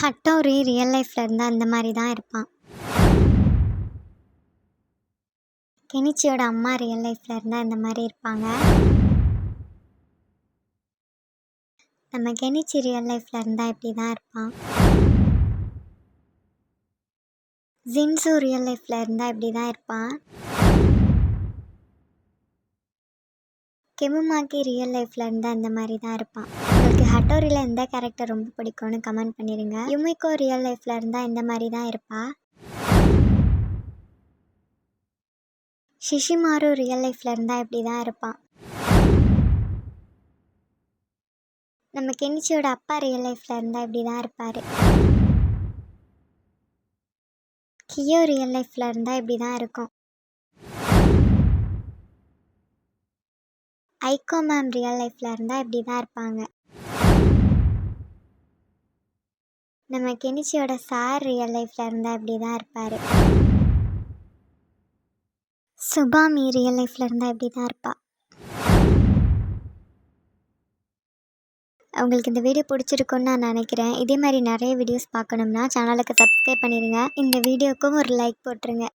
Hattori real லைஃப்பில் இருந்தால் அந்த மாதிரி தான் இருப்பான். கெனிச்சியோட அம்மா ரியல் லைஃப்பில் இருந்தால் இந்த மாதிரி இருப்பாங்க. நம்ம கெனிச்சி ரியல் லைஃப்பில் இருந்தால் இப்படி தான் இருப்பான். ஜின்சு ரியல் லைஃப்பில் இருந்தால் இப்படி தான் இருப்பான். கெமுமாக்கி ரியல் லைஃப்பில் இருந்தால் இந்த மாதிரி தான் இருப்பான். உங்களுக்கு ஹட்டோரியில் எந்த கேரக்டர் ரொம்ப பிடிக்கும்னு கமெண்ட் பண்ணிடுங்க. யுமிகோ ரியல் லைஃப்பில் இருந்தால் இந்த மாதிரி தான் இருப்பா. ஷிஷிமாரு ரியல் லைஃப்பில் இருந்தால் இப்படி தான் இருப்பான். நம்ம கெனிச்சியோட அப்பா ரியல் லைஃப்பில் இருந்தால் இப்படி தான் இருப்பார். கியோ ரியல் லைஃப்பில் இருந்தால் இப்படி தான் இருக்கும். ஐகோ மேம் ரியல் லைஃப்பில் இருந்தால் இப்படி தான் இருப்பாங்க. நம்ம கெனிச்சியோட சார் ரியல் லைஃப்பில் இருந்தால் இப்படி தான் இருப்பார். சுபாமி ரியல் லைஃப்பில் இருந்தால் இப்படி தான் இருப்பா. உங்களுக்கு இந்த வீடியோ பிடிச்சிருக்குன்னு நான் நினைக்கிறேன். இதே மாதிரி நிறைய வீடியோஸ் பார்க்கணும்னா சேனலுக்கு சப்ஸ்கிரைப் பண்ணிடுங்க. இந்த வீடியோக்கும் ஒரு லைக் போட்டுருங்க.